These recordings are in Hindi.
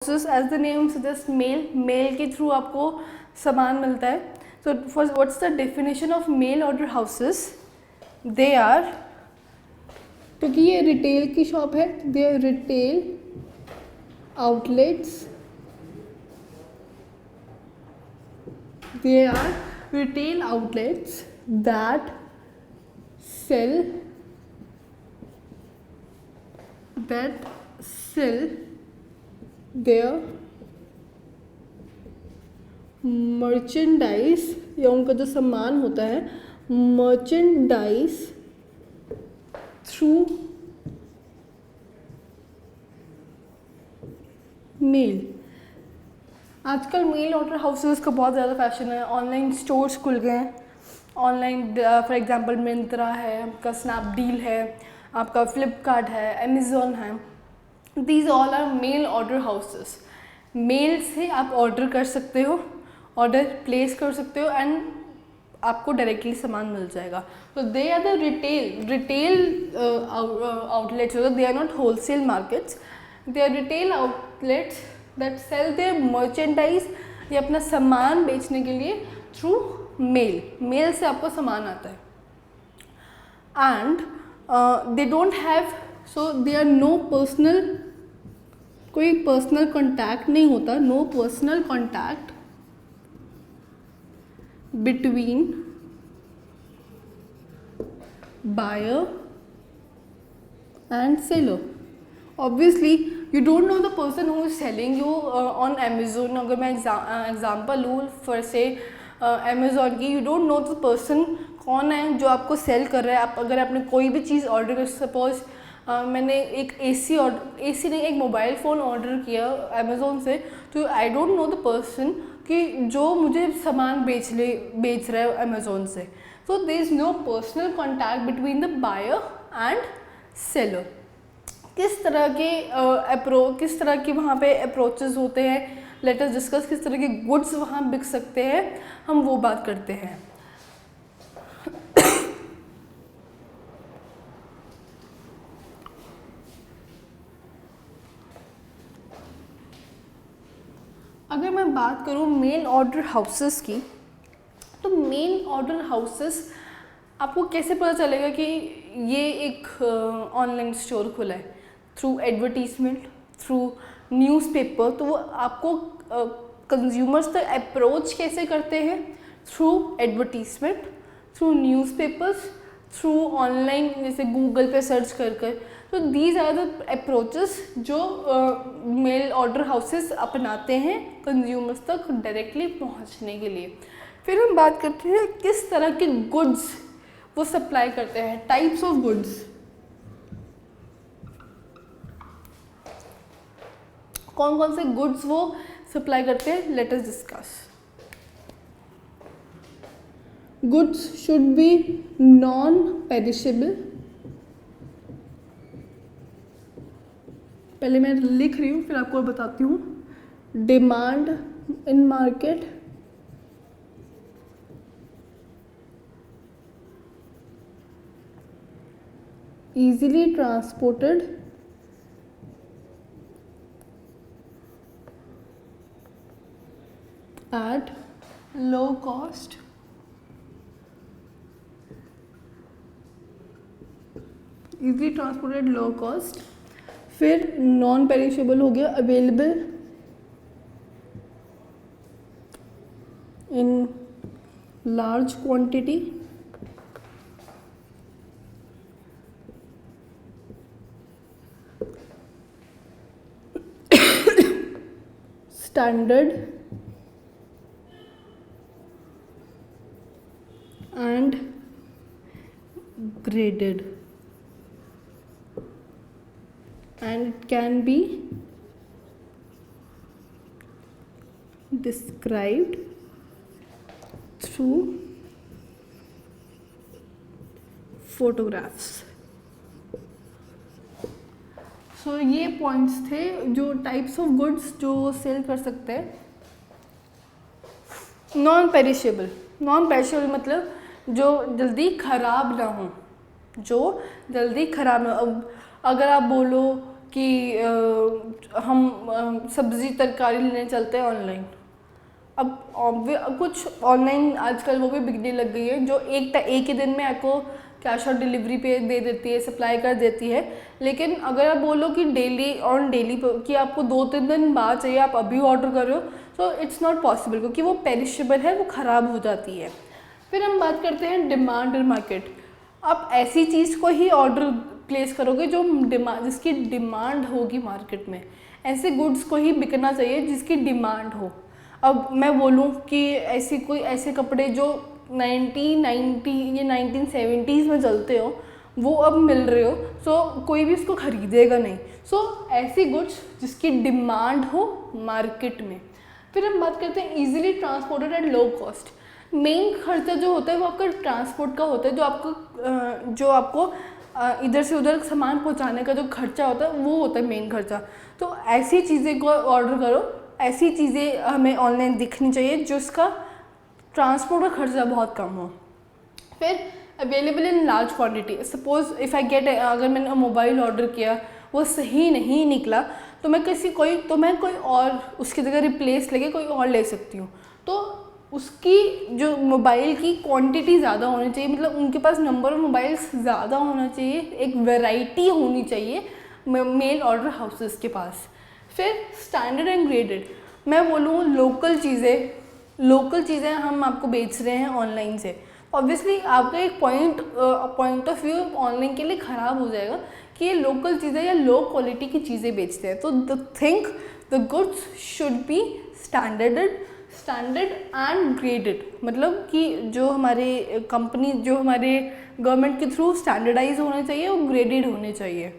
As the name suggest mail के थ्रू आपको सामान मिलता है. So first what's the definition of mail order houses? They are, क्योंकि ये रिटेल की शॉप है, they are retail outlets, they are retail outlets that sell their merchandise, या उनका जो सामान होता है merchandise through मेल. आजकल मेल ऑर्डर हाउसेस का बहुत ज़्यादा फैशन है. ऑनलाइन स्टोर्स खुल गए हैं. ऑनलाइन फॉर एग्जांपल मिंत्रा है, आपका स्नैपडील है, आपका फ्लिपकार्ट है, अमेज़ॉन है. These all are mail order houses. Mail से आप ऑर्डर कर सकते हो, ऑर्डर प्लेस कर सकते हो एंड आपको डायरेक्टली सामान मिल जाएगा. तो they are the retail outlets. They are not wholesale markets, they are retail outlets that sell their merchandise. ये अपना सामान बेचने के लिए थ्रू मेल से आपको सामान आता है. And they don't have, so they are no personal, कोई पर्सनल कॉन्टैक्ट नहीं होता. No personal contact between buyer and seller. Obviously you don't know the person who is selling you on Amazon. अगर मैं एग्जांपल लूँ फॉर से Amazon की, you don't know the person कौन है जो आपको सेल कर रहा है. आप अगर आपने कोई भी चीज़ ऑर्डर कर, सपोज मैंने एक एसी नहीं, एक मोबाइल फ़ोन ऑर्डर किया Amazon से, तो I don't know the person कि जो मुझे सामान बेच रहा है Amazon से. So there is no personal contact between the buyer and seller. किस तरह के वहाँ पे अप्रोचेस होते हैं, लेट अस डिस्कस. किस तरह के गुड्स वहाँ बिक सकते हैं, हम वो बात करते हैं. अगर मैं बात करूँ मेल ऑर्डर हाउसेस की, तो मेल ऑर्डर हाउसेस आपको कैसे पता चलेगा कि ये एक ऑनलाइन स्टोर खुला है? Through advertisement, through newspaper. तो वो आपको कंज्यूमर्स तक अप्रोच कैसे करते हैं? Through advertisement, through newspapers, through online जैसे गूगल पे सर्च कर. तो दीज आर द अप्रोचेस जो मेल ऑर्डर हाउसेस अपनाते हैं कंज्यूमर्स तक डायरेक्टली पहुंचने के लिए. फिर हम बात करते हैं किस तरह के गुड्स वो सप्लाई करते हैं, टाइप्स ऑफ गुड्स. कौन कौन से गुड्स वो सप्लाई करते हैं, let us discuss. Goods should be non perishable. पहले मैं लिख रही हूँ फिर आपको बताती हूँ. Demand in market, easily transported, at low cost, easily transported low cost. फिर नॉन पेरिशेबल हो गया, available in large quantity, standard and graded, and it can be described through photographs. सो ये पॉइंट्स थे जो टाइप्स ऑफ गुड्स जो सेल कर सकते हैं. नॉन पेरिशेबल मतलब जो जल्दी ख़राब ना हो, अब अगर आप बोलो कि हम सब्ज़ी तरकारी लेने चलते हैं ऑनलाइन। अब कुछ ऑनलाइन आजकल वो भी बिकने लग गई है जो एक ही दिन में आपको कैश ऑन डिलीवरी पे दे देती है, सप्लाई कर देती है। लेकिन अगर आप बोलो कि डेली कि आपको 2-3 दिन बाद चाहिए, आप अभी ऑर्डर कर रहे हो, तो इट्स नॉट पॉसिबल, क्योंकि वो पेरिशेबल है, वो ख़राब हो जाती है। फिर हम बात करते हैं डिमांड और मार्केट। आप ऐसी चीज़ को ही ऑर्डर प्लेस करोगे जिसकी डिमांड होगी मार्केट में। ऐसे गुड्स को ही बिकना चाहिए जिसकी डिमांड हो। अब मैं बोलूँ कि ऐसे कपड़े जो 1990 या 1970s में चलते हो, वो अब मिल रहे हो, सो कोई भी इसको खरीदेगा नहीं। सो ऐसी गुड्स जिसकी डिमांड हो मार्केट में। फिर हम बात करते हैं easily transported at low cost. Main खर्चा जो होता है वो आपका ट्रांसपोर्ट का होता है, जो आपको इधर से उधर सामान पहुंचाने का जो खर्चा होता है वो होता है मेन खर्चा। तो ऐसी चीज़ें को ऑर्डर करो, ऐसी चीज़ें हमें ऑनलाइन दिखनी चाहिए जिसका ट्रांसपोर्ट का खर्चा बहुत कम हो। फिर available in large quantity. Suppose if I get, अगर मैंने मोबाइल ऑर्डर किया, वो सही नहीं निकला, तो मैं कोई और उसकी जगह रिप्लेस लेके कोई और ले सकती हूँ। तो उसकी जो मोबाइल की क्वांटिटी ज़्यादा होनी चाहिए, मतलब उनके पास नंबर ऑफ मोबाइल्स ज़्यादा होना चाहिए, एक वैरायटी होनी चाहिए मेल ऑर्डर हाउसेस के पास। फिर स्टैंडर्ड एंड ग्रेडेड। मैं बोलूँ लोकल चीज़ें हम आपको बेच रहे हैं ऑनलाइन से, ऑब्वियसली आपका एक पॉइंट ऑफ व्यू ऑनलाइन के लिए ख़राब हो जाएगा कि ये लोकल चीज़ें या लो क्वालिटी की चीज़ें बेचते हैं। तो the goods should be standard and graded, मतलब कि जो हमारे गवर्नमेंट के थ्रू स्टैंडर्डाइज होने चाहिए और ग्रेडेड होने चाहिए।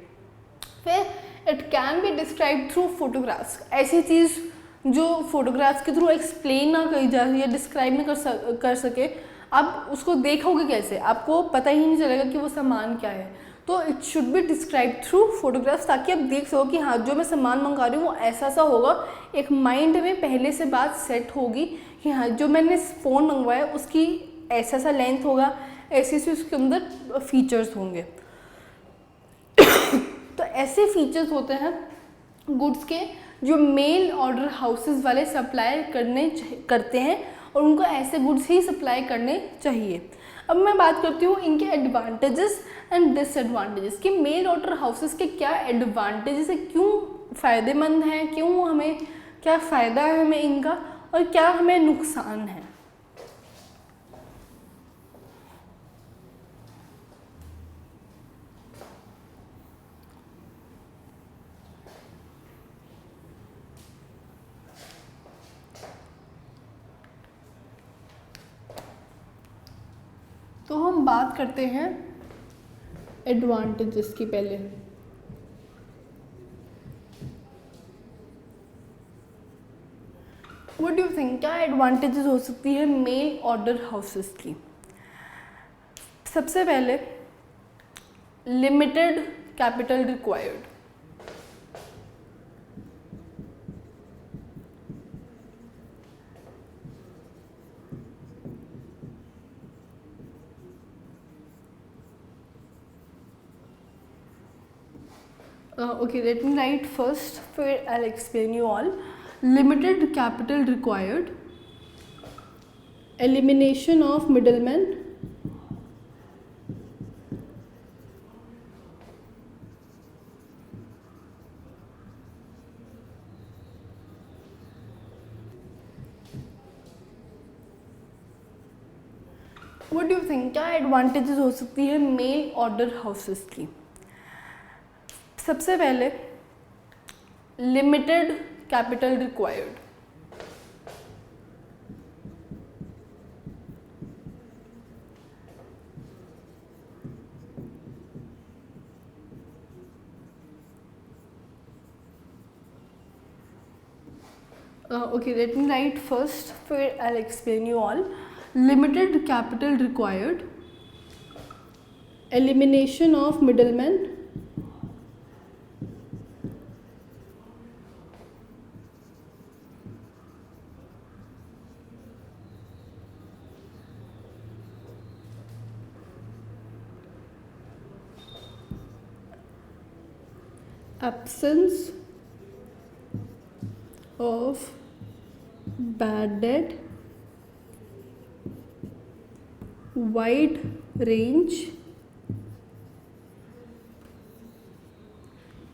फिर it can be describe through photographs. ऐसी चीज़ जो फोटोग्राफ्स के थ्रू एक्सप्लेन ना करी जा या डिस्क्राइब ना कर सके, आप उसको देखोगे कैसे, आपको पता ही नहीं चलेगा कि वो सामान क्या है। तो it should be describe through photographs, ताकि आप देख सको कि हाँ, जो मैं सामान मंगा रही हूँ वो ऐसा होगा। एक माइंड में पहले से बात सेट होगी कि हाँ, जो मैंने फ़ोन मंगवाया उसकी ऐसा लेंथ होगा, ऐसे उसके अंदर फीचर्स होंगे। तो ऐसे फीचर्स होते हैं गुड्स के जो मेल ऑर्डर हाउसेस वाले सप्लाई करते हैं, और उनको ऐसे गुड्स ही सप्लाई करने चाहिए। अब मैं बात करती हूँ इनके एडवांटेजेस एंड डिसएडवांटेजेस कि मेल ऑर्डर हाउसेस के क्या एडवांटेजेस है, क्यों फ़ायदेमंद हैं, क्या फ़ायदा है हमें इनका, और क्या हमें नुकसान है। तो हम बात करते हैं एडवांटेजेस की पहले। व्हाट डू यू थिंक, क्या एडवांटेजेस हो सकती है मेल ऑर्डर हाउसेस की? सबसे पहले limited capital required. Okay, let me write first, I'll explain you all. Limited capital required, elimination of middlemen, what do you think, क्या एडवांटेजेस हो सकती है मेल ऑर्डर हाउसेस की? सबसे पहले limited capital required. Okay, let me write first, I'll explain you all. Limited capital required, elimination of middlemen, absence of bad debt, wide range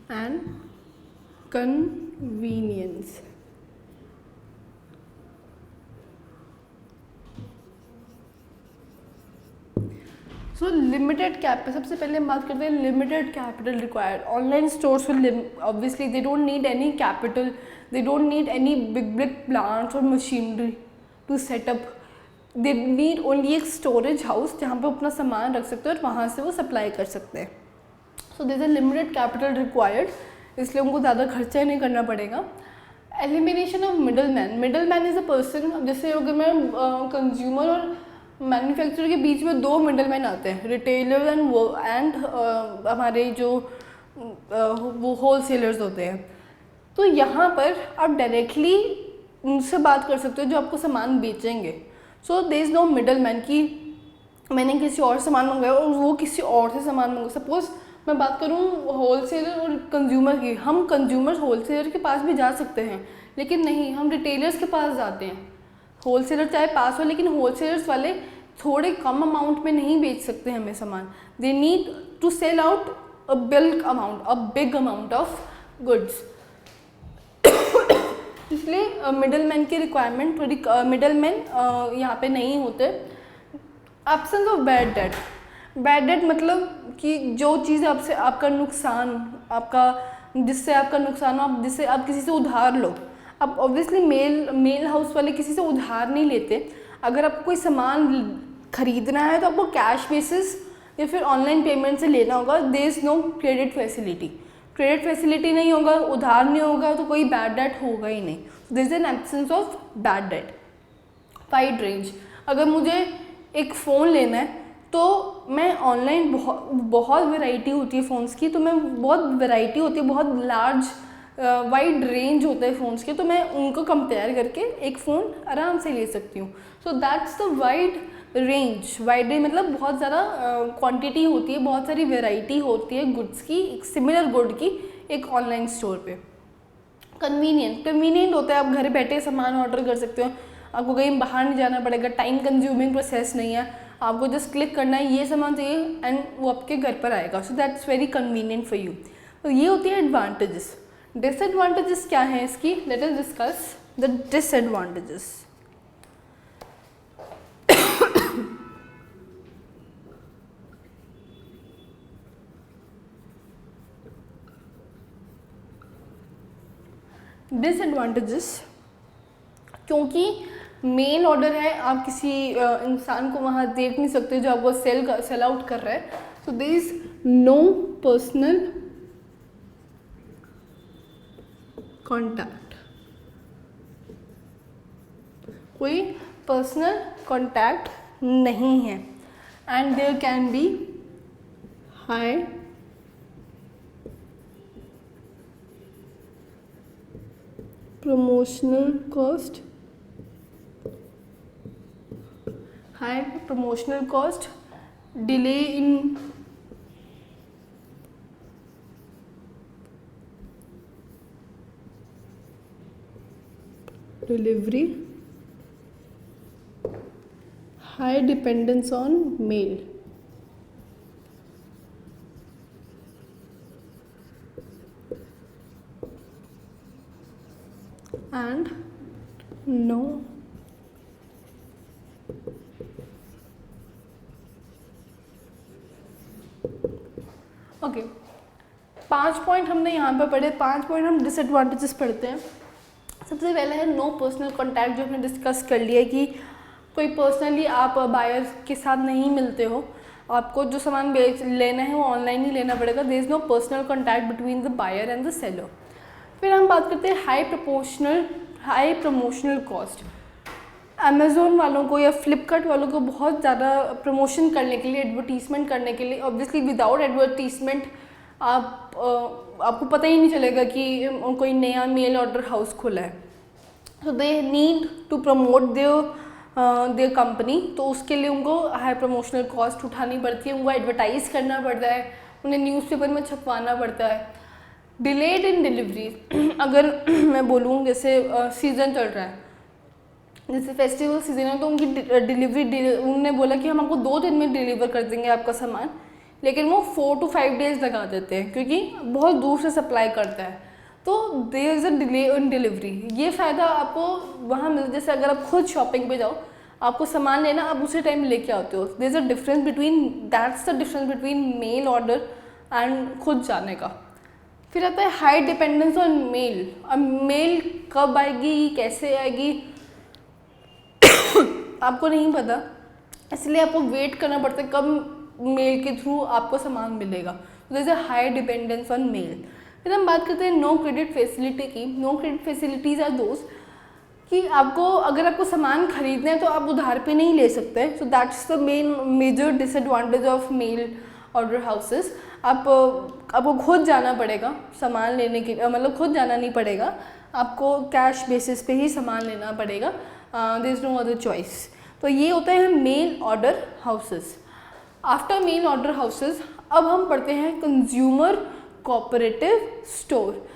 and convenience. So limited capital, सबसे पहले हम बात करते हैं limited capital required. Online stores will obviously they don't need any capital, they don't need any big plants और machinery to setup. They need only एक स्टोरेज हाउस जहाँ पे अपना सामान रख सकते हैं और वहाँ से वो सप्लाई कर सकते हैं. So there is a limited capital required, इसलिए उनको ज़्यादा खर्चा नहीं करना पड़ेगा. Elimination of middleman is a person. जैसे अगर मैं कंज्यूमर और मैन्युफैक्चरर के बीच में दो मिडल मैन आते हैं, रिटेलर एंड हमारे जो वो होल सेलर्स होते हैं. तो यहाँ पर आप डायरेक्टली उनसे बात कर सकते हो जो आपको सामान बेचेंगे. So there is no middleman कि मैंने किसी और सामान मंगाया और वो किसी और से सामान मंगा. सपोज मैं बात करूँ होल सेलर और कंज्यूमर की, हम कंज्यूमर होल सेलर के पास भी जा सकते हैं, लेकिन नहीं, हम रिटेलर्स के पास जाते हैं. होल सेलर चाहे पास हो, लेकिन होल सेलर्स वाले थोड़े कम अमाउंट में नहीं बेच सकते हमें सामान. They need to sell out a big amount of goods. इसलिए मिडल मैन की रिक्वायरमेंट थोड़ी, मिडल मैन यहाँ पे नहीं होते. एब्सेंस ऑफ बैड डेट मतलब कि जो चीज़ आपसे आपका नुकसान, जिससे आपका नुकसान हो, जिससे आप किसी से उधार लो. अब ऑब्वियसली मेल हाउस वाले किसी से उधार नहीं लेते. अगर आपको कोई सामान खरीदना है तो आपको कैश बेसिस या फिर ऑनलाइन पेमेंट से लेना होगा. There is no credit facility नहीं होगा, उधार नहीं होगा, तो कोई बैड डेट होगा ही नहीं. This is an absence of bad debt. Wide range, अगर मुझे एक फ़ोन लेना है तो मैं ऑनलाइन बहुत वैरायटी होती है फ़ोन्स की, तो मैं बहुत वैरायटी होती है, बहुत लार्ज वाइड रेंज होता है फ़ोन्स के, तो मैं उनको कंपेयर करके एक फ़ोन आराम से ले सकती हूँ. सो दैट्स द वाइड रेंज मतलब बहुत ज़्यादा क्वांटिटी होती है, बहुत सारी वैरायटी होती है गुड्स की, एक सिमिलर गुड की एक ऑनलाइन स्टोर पे. कन्वीनियंट होता है, आप घर बैठे सामान ऑर्डर कर सकते हो, आपको कहीं बाहर नहीं जाना पड़ेगा, टाइम कंज्यूमिंग प्रोसेस नहीं है, आपको जस्ट क्लिक करना है ये सामान चाहिए एंड वो आपके घर पर आएगा. So that's very convenient for you. तो ये होती है एडवांटेजेस. डिसएडवांटेजेस क्या है इसकी? Let us discuss the disadvantages. Disadvantages, क्योंकि मेल ऑर्डर है, आप किसी इंसान को वहाँ देख नहीं सकते जो आपको सेल आउट कर रहा है. So there is no personal contact, कोई पर्सनल कॉन्टैक्ट नहीं है. And there can be high promotional cost, delay in delivery, high dependence on mail. And no okay. 5 point हमने यहाँ पे पढ़े, 5 पॉइंट हम डिसएडवांटेजेस पढ़ते हैं. सबसे पहले है नो पर्सनल कॉन्टैक्ट, जो हमने डिस्कस कर लिया कि कोई पर्सनली आप बायर के साथ नहीं मिलते हो, आपको जो सामान लेना है वो ऑनलाइन ही लेना पड़ेगा. There is no personal contact between the buyer and the seller. फिर हम बात करते हैं हाई प्रमोशनल कॉस्ट. अमेज़ोन वालों को या फ्लिपकार्ट वालों को बहुत ज़्यादा प्रमोशन करने के लिए, एडवर्टीज़मेंट करने के लिए, ऑब्वियसली विदाउट एडवर्टीज़मेंट आपको पता ही नहीं चलेगा कि कोई नया मेल ऑर्डर हाउस खुला है. So they need to promote their company. तो उसके लिए उनको हाई प्रमोशनल कॉस्ट उठानी पड़ती है, उनको एडवर्टाइज़ करना पड़ता है, उन्हें न्यूज़पेपर में छपवाना पड़ता है. डिलेड इन डिलीवरी अगर मैं बोलूँ जैसे सीज़न चल रहा है, जैसे फेस्टिवल सीजन है, तो उनकी डिलीवरी उन्होंने बोला कि हम आपको 2 दिन में डिलीवर कर देंगे आपका सामान, लेकिन वो 4 to 5 डेज लगा देते हैं क्योंकि बहुत दूर से सप्लाई करता है, तो there is a delay in delivery. ये फ़ायदा आपको वहाँ मिल, जैसे अगर आप खुद शॉपिंग पे जाओ, आपको सामान लेना, आप उसी टाइम लेके आते हो। There is a difference between, that's the difference between mail order and खुद जाने का। फिर आता है हाई डिपेंडेंस ऑन मेल। अब मेल कब आएगी, कैसे आएगी, आपको नहीं पता, इसलिए आपको वेट करना पड़ता है कब मेल के थ्रू आपको सामान मिलेगा। तो जैसे हाई डिपेंडेंस ऑन मेल। फिर हम बात करते हैं नो क्रेडिट फैसिलिटी की। नो क्रेडिट फैसिलिटीज़ आर दोस्त कि आपको, अगर आपको सामान खरीदना है तो आप उधार पे नहीं ले सकते। So that's the major disadvantage of mail order houses. आपको खुद जाना पड़ेगा सामान लेने के, मतलब खुद जाना नहीं पड़ेगा, आपको कैश बेसिस पे ही सामान लेना पड़ेगा। There is no other choice. तो ये होता है mail order houses. After mail order houses अब हम पढ़ते हैं कंज्यूमर कोऑपरेटिव स्टोर।